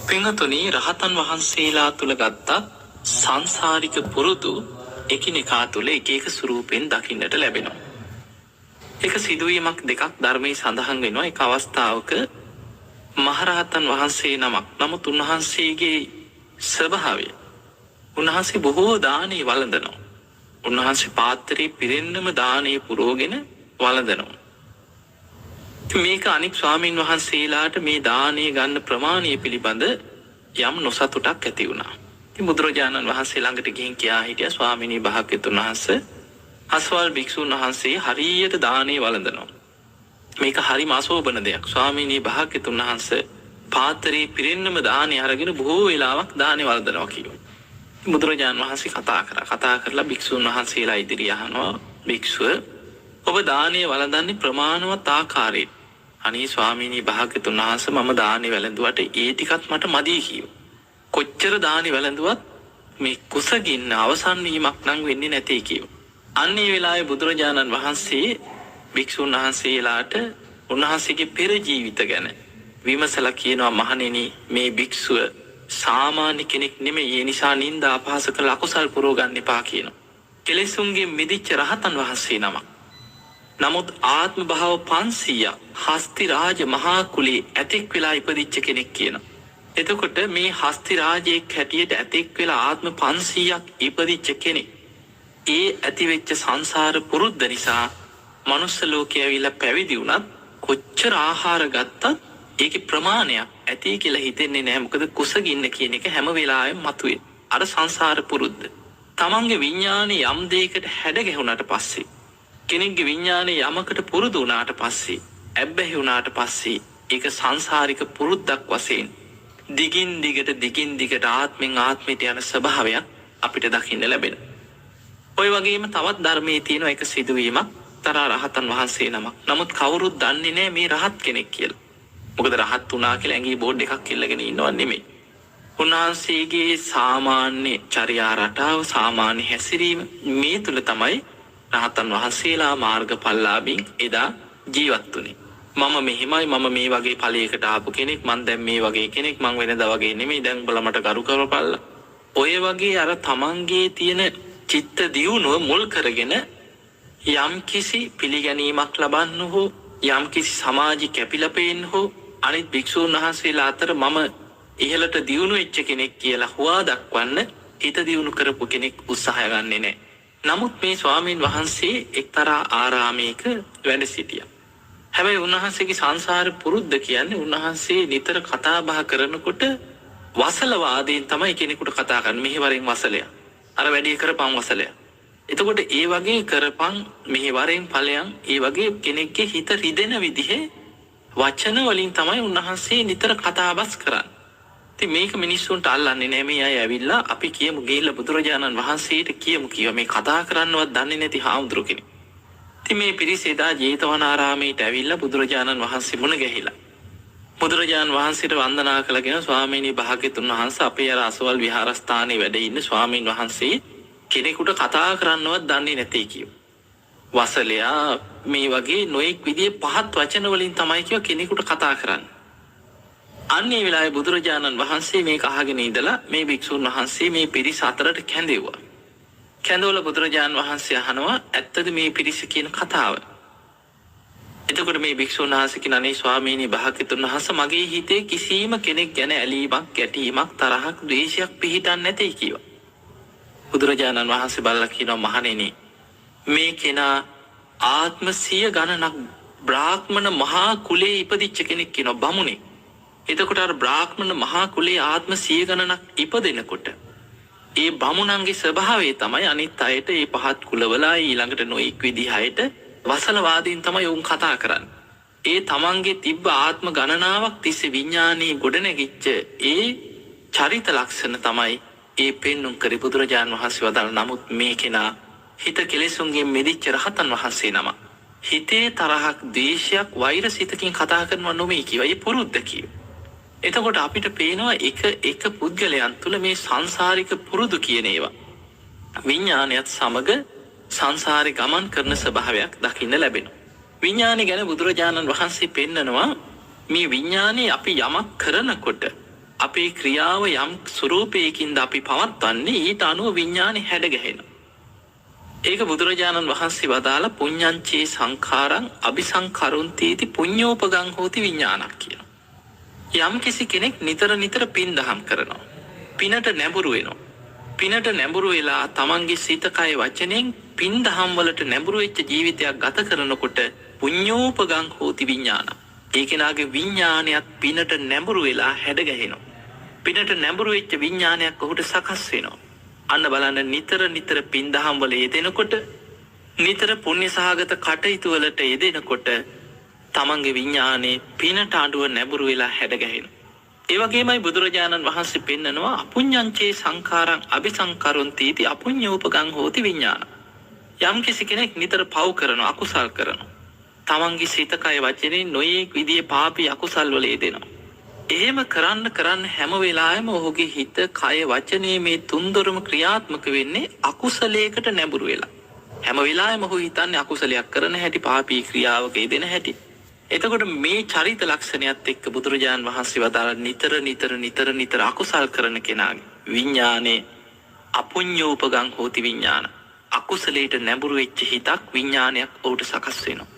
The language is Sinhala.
පින්වතුනි, රහතන් වහන්සේලා තුල ගත්ත සංසාරික පුරුදු එකිනෙකා තුල එක එක ස්වරූපෙන් දකින්නට ලැබෙනවා. එක සිදුවීමක් දෙකක් ධර්මයේ සඳහන් වෙනවා. එක අවස්ථාවක මහරහතන් වහන්සේ නමක්, නමුත් උන්වහන්සේගේ ස්වභාවය, උන්වහන්සේ බොහෝ දානේ වළඳනවා. උන්වහන්සේ පාත්‍රයේ පිරෙන්නම දානේ පුරෝගෙන වළඳනවා. මේක අනික් ස්වාමීන් වහන්සේලාට මේ දානේ ගන්න ප්‍රමාණය පිළිබඳ යම් නොසතුටක් ඇති වුණා. ඉතින් බුදුරජාණන් වහන්සේ ළඟට ගිහින් කියා හිටියා, ස්වාමීනි භාග්‍යතුන් වහන්සේ, අස්වල් භික්ෂුන් වහන්සේ හරියට දානේ වළඳනවා. මේක හරිම අශෝභන දෙයක්. ස්වාමීනි භාග්‍යතුන් වහන්සේ පාත්‍රයේ පිරෙන්නම දානේ අරගෙන බොහෝ වෙලාවක් දානේ වළඳනවා කියනවා. බුදුරජාණන් වහන්සේ කතා කරලා භික්ෂුන් වහන්සේලා ඉදිරිය අහනවා, භික්ෂුව, ඔබ දානේ වළඳන්නේ ප්‍රමාණවත් ආකාරයෙන්. අනේ ස්වාමීනි භාග්‍යතුන් වහන්සේ, මම දානේ වැළඳුවට ඒ ටිකත් මට මදි කිව්වා. කොච්චර දානේ වැළඳුවත් මේ කුසගින්න අවසන් වීමක් නම් වෙන්නේ නැtei කිව්වා. අන්නේ වෙලාවේ බුදුරජාණන් වහන්සේ භික්ෂුන් වහන්සේලාට උන්වහන්සේගේ පෙර ජීවිත ගැන විමසලා කියනවා, මහණෙනි, මේ භික්ෂුව සාමාන්‍ය කෙනෙක් නෙමෙයි, ඒ නිසා නිന്ദා අපහාස කළ අකුසල් පුරව ගන්න එපා කියනවා. කෙලෙසුන්ගේ මිදිච්ච රහතන් වහන්සේ නමක්. නමුත් ආත්ම භාව 500ක් හස්ති රාජ මහා කුලේ ඇතෙක් වෙලා ඉපදිච්ච කෙනෙක් කියනවා. එතකොට මේ හස්ති රාජයේ හැටියට ඇතෙක් වෙලා ආත්ම 500ක් ඉපදිච්ච කෙනෙක්, ඒ ඇතිවෙච්ච සංසාර පුරුද්ද නිසා මනුස්ස ලෝකයේ ඇවිල්ලා පැවිදි වුණත් කොච්චර ආහාර ගත්තත් ඒකේ ප්‍රමාණයක් ඇති කියලා හිතෙන්නේ නැහැ. මොකද කුසගින්න කියන එක හැම වෙලාවෙම මතුවේ. අර සංසාර පුරුද්ද. තමන්ගේ විඥානේ යම් දෙයකට හැඩ ගැහුණාට පස්සේ, කෙනෙක්ගේ විඥානේ යමකට පුරුදු වුණාට පස්සේ, ඇබ්බැහි වුණාට පස්සේ, ඒක සංසාරික පුරුද්දක් වශයෙන් දිගින් දිගට ආත්මෙන් ආත්මයට යන ස්වභාවයක් අපිට දකින්න ලැබෙනවා. ඔය වගේම තවත් ධර්මයේ තියෙන එක සිදුවීමක්, තරහ රහතන් වහන්සේ නමක්. නමුත් කවුරුත් දන්නේ නැහැ මේ රහත් කෙනෙක් කියලා. මොකද රහත් වුණා කියලා ඇඟේ බෝඩ් එකක් ඉල්ලගෙන ඉන්නව නෙමෙයි. උන්වහන්සේගේ සාමාන්‍ය චර්යා රටාව, සාමාන්‍ය හැසිරීම, මේ තුල තමයි රහතන් වහන්සේලා මාර්ගඵලලාභීන් එදා ජීවත් වුණේ. මම මෙහෙමයි, මම මේ වගේ ඵලයකට ආපු කෙනෙක්, මං දැන් මේ වගේ කෙනෙක්, මං වෙනදා වගේ නෙමෙයි, දැන් උඹලා මට කරු කරපල්ලා. ඔය වගේ අර තමන්ගේ තියෙන චිත්ත දියුණුව මුල් කරගෙන යම් කිසි පිළිගැනීමක් ලබන්න හෝ, යම් කිසි සමාජික කැපිලා පේන්න හෝ, අනිත් භික්ෂුන් වහන්සේලා අතර මම ඉහළට දියුණු වෙච්ච කෙනෙක් කියලා හුවා දක්වන්න හිත දියුණු කරපු කෙනෙක් උත්සාහය ගන්නෙ නැහැ. නමුත් මේ ස්වාමීන් වහන්සේ එක්තරා ආරාමයක වැඩ සිටියා. හැබැයි උන්වහන්සේගේ සංසාර පුරුද්ද කියන්නේ, උන්වහන්සේ නිතර කතා බහ කරනකොට වසල වාදයෙන් තමයි කෙනෙකුට කතා කරන්නේ. මෙහි වරෙන් වසලය, අර වැඩි කරපම් වසලය. එතකොට ඒ වගේ කරපම් මෙහි වරෙන් ඵලයන්, ඒ වගේ කෙනෙක්ගේ හිත රිදෙන විදිහේ වචන වලින් තමයි උන්වහන්සේ නිතර කතාබස් කරන්නේ. ඉතින් මේක මිනිස්සුන්ට අල්ලන්නේ නැහැ. මේ අය ඇවිල්ලා අපි කියමු ගිහිල්ලා බුදුරජාණන් වහන්සේට කියමු කියව මේ කතා කරන්නවත් දන්නේ නැති හාමුදුරු කෙනෙක්. ඉතින් මේ පිරිස එදා ජේතවනාරාමයට ඇවිල්ලා බුදුරජාණන් වහන්සේ මුණ ගැහිලා බුදුරජාණන් වහන්සේට වන්දනා කළගෙන, ස්වාමීනි භාග්‍යතුන් වහන්සේ, අපේ අර අසවල් විහාරස්ථානයේ වැඩ ඉන්න ස්වාමීන් වහන්සේ කෙනෙකුට කතා කරන්නවත් දන්නේ නැtei කියව. වසලයා මේ වගේ නොඑක් විදිහේ පහත් වචන වලින් තමයි කියව කෙනෙකුට කතා කරන්නේ. අන්නේ වෙලාවේ බුදුරජාණන් වහන්සේ මේක අහගෙන ඉඳලා මේ භික්ෂුන් වහන්සේ මේ පිරිස අතරට කැඳෙව්වා. කැඳවල බුදුරජාණන් වහන්සේ අහනවා, ඇත්තද මේ පිරිස කියන කතාව? එතකොට මේ භික්ෂුන් වහන්සේ කියන, අනේ ස්වාමීනි භාග්‍යතුන් වහන්සේ, මගේ හිතේ කිසිම කෙනෙක් ගැන ඇලීමක්, ගැටීමක්, තරහක්, ද්වේෂයක් පිහිටන්නේ නැtei කිව්වා. බුදුරජාණන් වහන්සේ බලලා කියනවා, මහණෙනි, මේ කෙනා ආත්ම 100 ගණනක් බ්‍රාහ්මණ මහා කුලේ ඉපදිච්ච කෙනෙක් කියනවා, බමුණෙක්. එතකොට අර බ්‍රාහ්මණ මහා කුලේ ආත්ම 100 ගණනක් ඉපදෙනකොට ඒ බමුණන්ගේ ස්වභාවය තමයි අනිත් අයට, ඒ පහත් කුලවලා ඊළඟට නොඑක් විදිහයට වසලවාදීන් තමයි උන් කතා කරන්නේ. ඒ තමන්ගේ තිබ්බ ආත්ම ගණනාවක් තිස්සේ විඥානයේ ගොඩනැගිච්ච ඒ චරිත ලක්ෂණ තමයි ඒ පෙන්නුම් කරේ බුදුරජාණන් වහන්සේ වදාළ. නමුත් මේ කෙනා හිත කෙලෙසුන්ගෙන් මිදිච්ච රහතන් වහන්සේ නම. හිතේ තරහක්, ද්වේෂයක්, වෛරසිතකින් කතා කරනවා නොමේ කියවා. ඒ පුරුද්ද කියව. එතකොට අපිට පේනවා එක පුද්ගලයන් තුළ මේ සංසාරික පුරුදු කියන ඒවා විඥානයත් සමග සංසාරේ ගමන් කරන ස්වභාවයක් දකින්න ලැබෙනවා. විඥානය ගැන බුදුරජාණන් වහන්සේ පෙන්නනවා, මේ විඥානේ අපි යමක් කරනකොට අපේ ක්‍රියාව යම් ස්වරූපයකින්ද අපි පවත්වන්නේ ඊට අනුව විඤ්ඤාණය හැඩගැහෙනවා. ඒක බුදුරජාණන් වහන්සේ වදාළ පුඤ්ඤංචේ සංඛාරං අபிසංකරොන්ති පුඤ්ඤෝපගං හෝති විඤ්ඤාණක් කියනවා. යම් කිසි කෙනෙක් නිතර නිතර පින් දහම් කරනවා. පිනට නැඹුරු වෙනවා. පිනට නැඹුරු වෙලා තමන්ගේ සිත කය වචනෙන් පින් දහම් වලට නැඹුරු වෙච්ච ජීවිතයක් ගත කරනකොට පුඤ්ඤෝපගං හෝති විඤ්ඤාණ. ඒ කෙනාගේ විඤ්ඤාණයත් පිනට නැඹුරු වෙලා හැඩගැහෙනවා. පිනට නැඹුරු වෙච්ච විඤ්ඤාණයක් ඔහුට සකස් වෙනවා. අන්න බලන්න නිතර නිතර පින් දහම් වල යෙදෙනකොට නිතර පුණ්‍ය සහගත කටයුතු වලට යෙදෙනකොට තමන්ගේ විඤ්ඤාණය පිනට අඬුව නැඹුරු වෙලා හැඩගැහෙනවා. ඒ වගේමයි බුදුරජාණන් වහන්සේ පෙන්නනවා අපුඤ්ඤංචේ සංඛාරං අபிසංකරොන්ති අපුඤ්ඤෝපගං හෝති විඤ්ඤාණ. යම් කිසි කෙනෙක් නිතර පව් කරනවා අකුසල් කරනවා. තමන්ගේ සිත කය වචනේ නොයේක් විදිහේ පාපී අකුසල් වල යෙදෙනවා. එහෙම කරන්න හැම වෙලාවෙම ඔහුගේ හිත කය වචනේ මේ තුන්දොරම ක්‍රියාත්මක වෙන්නේ අකුසලයකට නැඹුරු වෙලා. හැම වෙලාවෙම ඔහු හිතන්නේ අකුසලයක් කරන හැටි පාපී ක්‍රියාවක යෙදෙන හැටි. එතකොට මේ චරිත ලක්ෂණයත් එක්ක බුදුරජාණන් වහන්සේ වදාළ නිතර අකුසල් කරන කෙනාගේ විඤ්ඤාණේ අපුඤ්ඤෝපගං හෝති විඤ්ඤාණ. අකුසලයට නැඹුරු වෙච්ච හිතක් විඤ්ඤාණයක් ඔහුට සකස් වෙනවා.